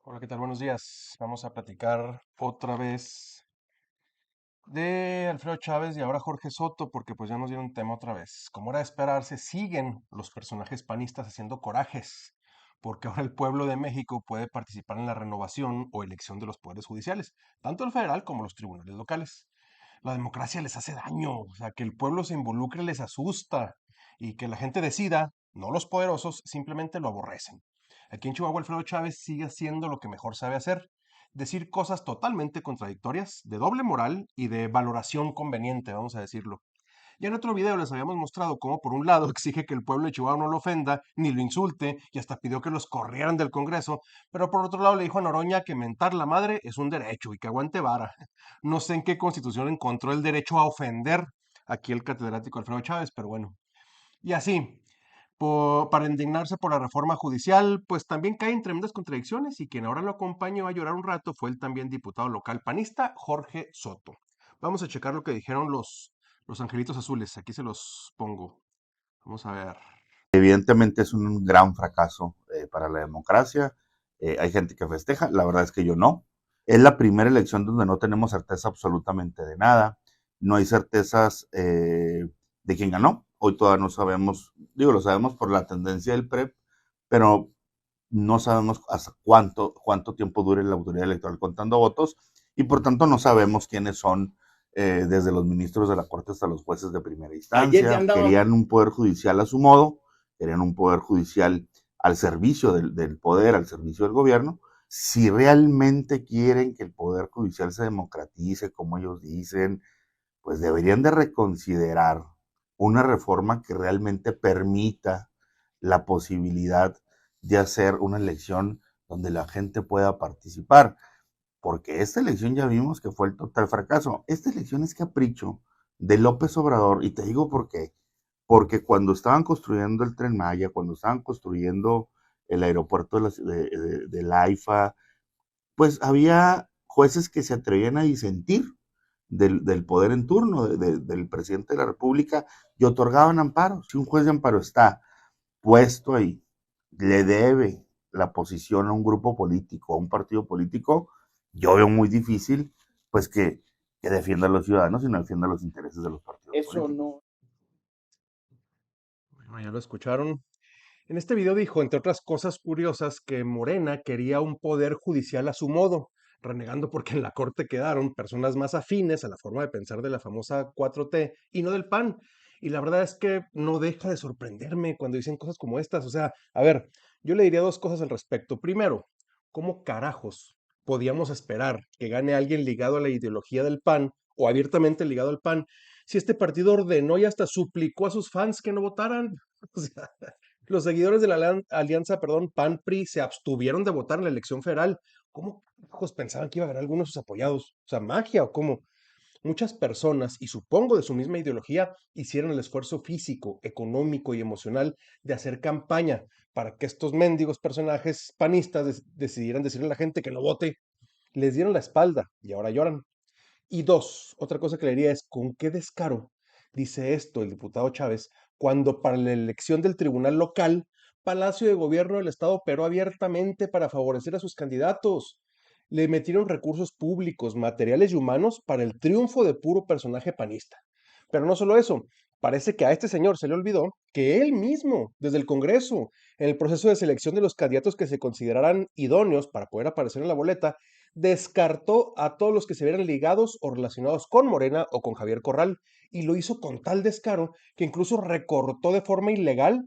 Hola, ¿qué tal? Buenos días. Vamos a platicar otra vez de Alfredo Chávez y ahora Jorge Soto, porque pues ya nos dieron tema otra vez. Como era de esperarse, siguen los personajes panistas haciendo corajes, porque ahora el pueblo de México puede participar en la renovación o elección de los poderes judiciales, tanto el federal como los tribunales locales. La democracia les hace daño, o sea, que el pueblo se involucre les asusta y que la gente decida, no los poderosos, simplemente lo aborrecen. Aquí en Chihuahua Alfredo Chávez sigue haciendo lo que mejor sabe hacer, decir cosas totalmente contradictorias, de doble moral y de valoración conveniente, vamos a decirlo. Ya en otro video les habíamos mostrado cómo por un lado exige que el pueblo de Chihuahua no lo ofenda, ni lo insulte, y hasta pidió que los corrieran del Congreso, pero por otro lado le dijo a Noroña que mentar la madre es un derecho y que aguante vara. No sé en qué constitución encontró el derecho a ofender aquí el catedrático Alfredo Chávez, pero bueno. Y así, para indignarse por la reforma judicial, pues también cae en tremendas contradicciones y quien ahora lo acompañó a llorar un rato fue el también diputado local panista Jorge Soto. Vamos a checar lo que dijeron los angelitos azules. Aquí se los pongo. Vamos a ver. Evidentemente es un gran fracaso para la democracia. Hay gente que festeja, la verdad es que yo no. Es la primera elección donde no tenemos certeza absolutamente de nada. No hay certezas de quién ganó. Hoy todavía no sabemos, digo, lo sabemos por la tendencia del PREP, pero no sabemos hasta cuánto tiempo dure la autoridad electoral contando votos y por tanto no sabemos quiénes son desde los ministros de la Corte hasta los jueces de primera Ayer ya instancia. andaban. Querían un poder judicial a su modo, querían un poder judicial al servicio del poder, al servicio del gobierno. Si realmente quieren que el poder judicial se democratice, como ellos dicen, pues deberían de reconsiderar una reforma que realmente permita la posibilidad de hacer una elección donde la gente pueda participar, porque esta elección ya vimos que fue el total fracaso. Esta elección es capricho de López Obrador, y te digo por qué. Porque cuando estaban construyendo el Tren Maya, cuando estaban construyendo el aeropuerto de la AIFA, pues había jueces que se atrevían a disentir del poder en turno, del presidente de la República, y otorgaban amparo. Si un juez de amparo está puesto ahí, le debe la posición a un grupo político, a un partido político, yo veo muy difícil pues que defienda a los ciudadanos y no defienda los intereses de los partidos Eso políticos. no. Bueno, ya lo escucharon. En este video dijo, entre otras cosas curiosas, que Morena quería un poder judicial a su modo, renegando porque en la corte quedaron personas más afines a la forma de pensar de la famosa 4T y no del PAN. Y la verdad es que no deja de sorprenderme cuando dicen cosas como estas. O sea, a ver, yo le diría dos cosas al respecto. Primero, ¿cómo carajos podíamos esperar que gane alguien ligado a la ideología del PAN o abiertamente ligado al PAN si este partido ordenó y hasta suplicó a sus fans que no votaran? O sea, los seguidores de la alianza, perdón, PAN-PRI se abstuvieron de votar en la elección federal. ¿Cómo carajos pensaban que iba a haber algunos de sus apoyados? O sea, magia o cómo. Muchas personas, y supongo de su misma ideología, hicieron el esfuerzo físico, económico y emocional de hacer campaña para que estos mendigos personajes panistas decidieran decirle a la gente que no vote. Les dieron la espalda y ahora lloran. Y dos, otra cosa que le diría es, ¿con qué descaro dice esto el diputado Chávez cuando para la elección del tribunal local, Palacio de Gobierno del Estado operó abiertamente para favorecer a sus candidatos? Le metieron recursos públicos, materiales y humanos para el triunfo de puro personaje panista. Pero no solo eso, parece que a este señor se le olvidó que él mismo, desde el Congreso, en el proceso de selección de los candidatos que se consideraran idóneos para poder aparecer en la boleta, descartó a todos los que se vieran ligados o relacionados con Morena o con Javier Corral, y lo hizo con tal descaro que incluso recortó de forma ilegal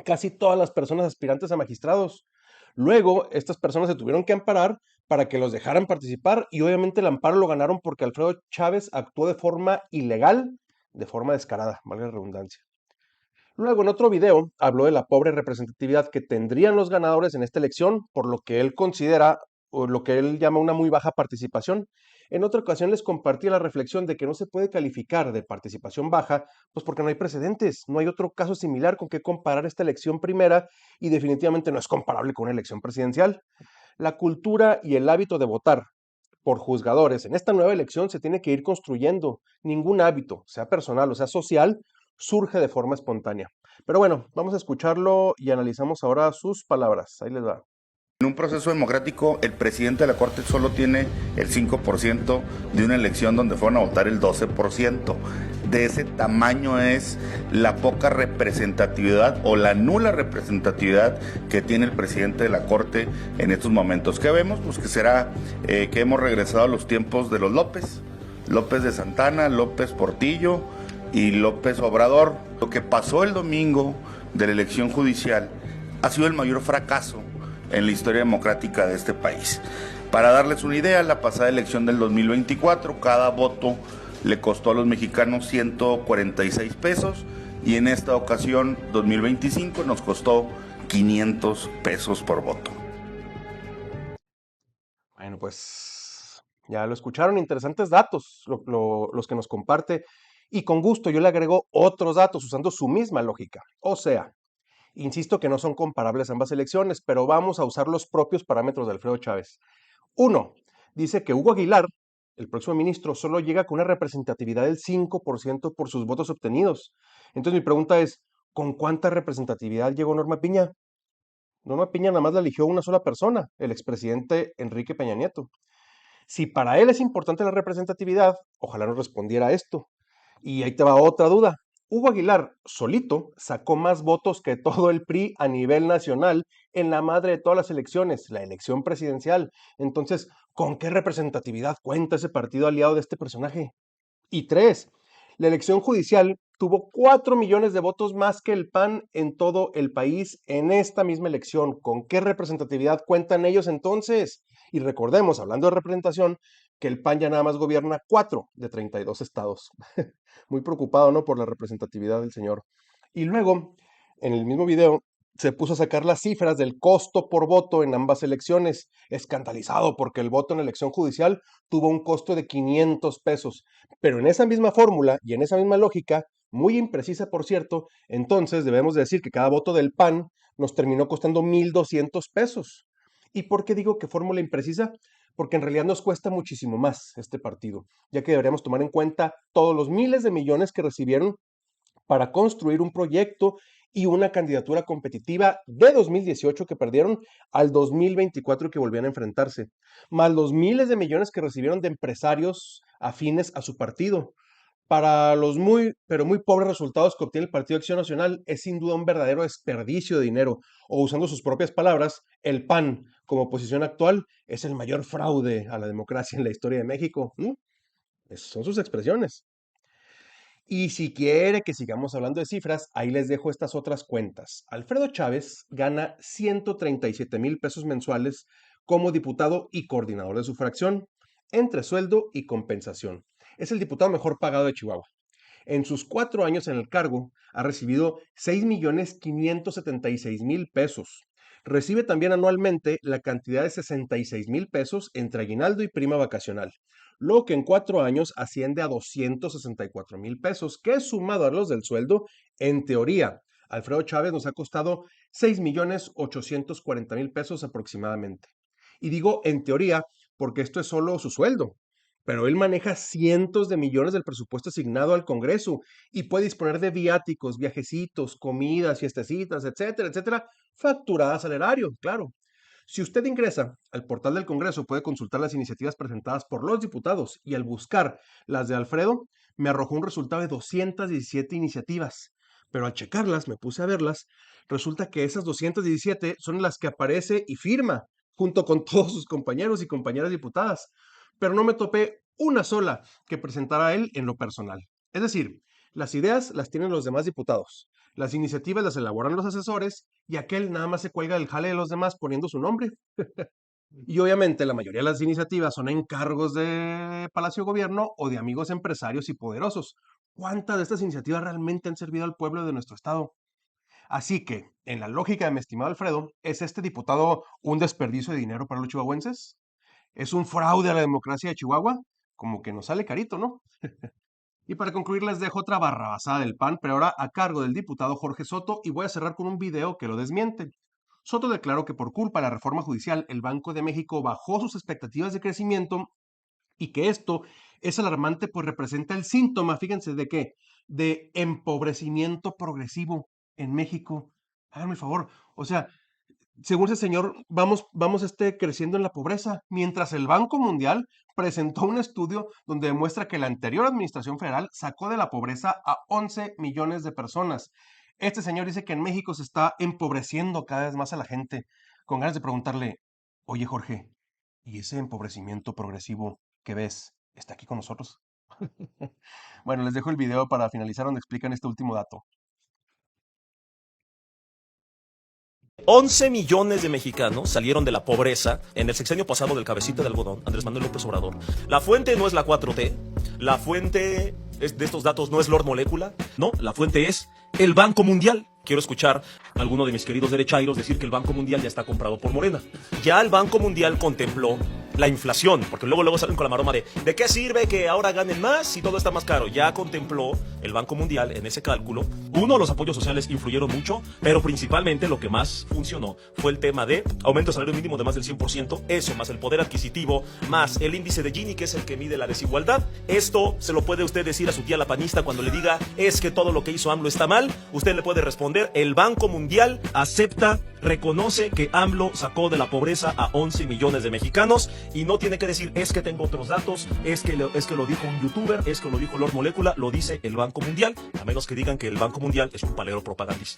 casi todas las personas aspirantes a magistrados. Luego, estas personas se tuvieron que amparar para que los dejaran participar y obviamente el amparo lo ganaron porque Alfredo Chávez actuó de forma ilegal, de forma descarada, valga la redundancia. Luego, en otro video, habló de la pobre representatividad que tendrían los ganadores en esta elección, por lo que él considera o lo que él llama una muy baja participación. En otra ocasión les compartí la reflexión de que no se puede calificar de participación baja, pues porque no hay precedentes, no hay otro caso similar con que comparar esta elección primera y definitivamente no es comparable con una elección presidencial. La cultura y el hábito de votar por juzgadores en esta nueva elección se tiene que ir construyendo. Ningún hábito, sea personal o sea social, surge de forma espontánea. Pero bueno, vamos a escucharlo y analizamos ahora sus palabras. Ahí les va. En un proceso democrático, el presidente de la Corte solo tiene el 5% de una elección donde fueron a votar el 12%. De ese tamaño es la poca representatividad o la nula representatividad que tiene el presidente de la Corte en estos momentos. ¿Qué vemos? Pues que será que hemos regresado a los tiempos de los López. López de Santana, López Portillo y López Obrador. Lo que pasó el domingo de la elección judicial ha sido el mayor fracaso en la historia democrática de este país. Para darles una idea, la pasada elección del 2024, cada voto le costó a los mexicanos 146 pesos y en esta ocasión, 2025, nos costó 500 pesos por voto. Bueno, pues ya lo escucharon, interesantes datos los que nos comparte y con gusto yo le agrego otros datos usando su misma lógica. O sea, insisto que no son comparables ambas elecciones, pero vamos a usar los propios parámetros de Alfredo Chávez. Uno, dice que Hugo Aguilar, el próximo ministro, solo llega con una representatividad del 5% por sus votos obtenidos. Entonces mi pregunta es, ¿con cuánta representatividad llegó Norma Piña? Norma Piña nada más la eligió una sola persona, el expresidente Enrique Peña Nieto. Si para él es importante la representatividad, ojalá nos respondiera a esto. Y ahí te va otra duda. Hugo Aguilar solito sacó más votos que todo el PRI a nivel nacional en la madre de todas las elecciones, la elección presidencial. Entonces, ¿con qué representatividad cuenta ese partido aliado de este personaje? Y tres, la elección judicial tuvo 4 millones de votos más que el PAN en todo el país en esta misma elección. ¿Con qué representatividad cuentan ellos entonces? Y recordemos, hablando de representación, que el PAN ya nada más gobierna 4 de 32 estados. Muy preocupado, ¿no? Por la representatividad del señor. Y luego, en el mismo video, se puso a sacar las cifras del costo por voto en ambas elecciones, escandalizado porque el voto en la elección judicial tuvo un costo de 500 pesos. Pero en esa misma fórmula y en esa misma lógica, muy imprecisa por cierto, entonces debemos decir que cada voto del PAN nos terminó costando 1,200 pesos. ¿Y por qué digo que fórmula imprecisa? Porque en realidad nos cuesta muchísimo más este partido, ya que deberíamos tomar en cuenta todos los miles de millones que recibieron para construir un proyecto y una candidatura competitiva de 2018 que perdieron al 2024 que volvían a enfrentarse, más los miles de millones que recibieron de empresarios afines a su partido. Para los muy, pero muy pobres resultados que obtiene el Partido Acción Nacional, es sin duda un verdadero desperdicio de dinero, o usando sus propias palabras, el PAN, como posición actual, es el mayor fraude a la democracia en la historia de México. ¿No? Son sus expresiones. Y si quiere que sigamos hablando de cifras, ahí les dejo estas otras cuentas. Alfredo Chávez gana 137,000 pesos mensuales como diputado y coordinador de su fracción, entre sueldo y compensación. Es el diputado mejor pagado de Chihuahua. En sus 4 años en el cargo, ha recibido 6,576,000 pesos. Recibe también anualmente la cantidad de 66,000 pesos entre aguinaldo y prima vacacional, lo que en 4 años asciende a 264,000 pesos, que sumado a los del sueldo, en teoría, Alfredo Chávez nos ha costado 6,840,000 pesos aproximadamente. Y digo en teoría porque esto es solo su sueldo, pero él maneja cientos de millones del presupuesto asignado al Congreso y puede disponer de viáticos, viajecitos, comidas, fiestecitas, etcétera, etcétera, facturadas al erario, claro. Si usted ingresa al portal del Congreso, puede consultar las iniciativas presentadas por los diputados y al buscar las de Alfredo, me arrojó un resultado de 217 iniciativas. Pero al checarlas, me puse a verlas, resulta que esas 217 son las que aparece y firma junto con todos sus compañeros y compañeras diputadas, pero no me topé una sola que presentara él en lo personal. Es decir, las ideas las tienen los demás diputados, las iniciativas las elaboran los asesores y aquel nada más se cuelga del jale de los demás poniendo su nombre. Y obviamente la mayoría de las iniciativas son encargos de Palacio Gobierno o de amigos empresarios y poderosos. ¿Cuántas de estas iniciativas realmente han servido al pueblo de nuestro estado? Así que, en la lógica de mi estimado Alfredo, ¿es este diputado un desperdicio de dinero para los chihuahuenses? ¿Es un fraude a la democracia de Chihuahua? Como que nos sale carito, ¿no? Y para concluir les dejo otra barrabasada del PAN, pero ahora a cargo del diputado Jorge Soto, y voy a cerrar con un video que lo desmiente. Soto declaró que por culpa de la reforma judicial el Banco de México bajó sus expectativas de crecimiento y que esto es alarmante pues representa el síntoma, fíjense, ¿de qué? De empobrecimiento progresivo en México. Háganme el favor, o sea, según ese señor, vamos creciendo en la pobreza, mientras el Banco Mundial presentó un estudio donde demuestra que la anterior administración federal sacó de la pobreza a 11 millones de personas. Este señor dice que en México se está empobreciendo cada vez más a la gente, con ganas de preguntarle, oye Jorge, ¿y ese empobrecimiento progresivo que ves está aquí con nosotros? Bueno, les dejo el video para finalizar donde explican este último dato. 11 millones de mexicanos salieron de la pobreza en el sexenio pasado del cabecita de algodón, Andrés Manuel López Obrador. La fuente no es la 4T, la fuente de estos datos no es Lord Molecula, no, la fuente es el Banco Mundial. Quiero escuchar a alguno de mis queridos derechairos decir que el Banco Mundial ya está comprado por Morena. Ya el Banco Mundial contempló la inflación, porque luego salen con la maroma ¿de qué sirve que ahora ganen más si todo está más caro? Ya contempló el Banco Mundial en ese cálculo. Uno, los apoyos sociales influyeron mucho, pero principalmente lo que más funcionó fue el tema de aumento de salario mínimo de más del 100%, eso más el poder adquisitivo, más el índice de Gini, que es el que mide la desigualdad. Esto se lo puede usted decir a su tía la panista cuando le diga es que todo lo que hizo AMLO está mal. Usted le puede responder, el Banco Mundial acepta, reconoce que AMLO sacó de la pobreza a 11 millones de mexicanos y no tiene que decir es que tengo otros datos, es que lo dijo un youtuber, es que lo dijo Lord Molecula, lo dice el Banco Mundial, a menos que digan que el Banco Mundial es un palero propagandista.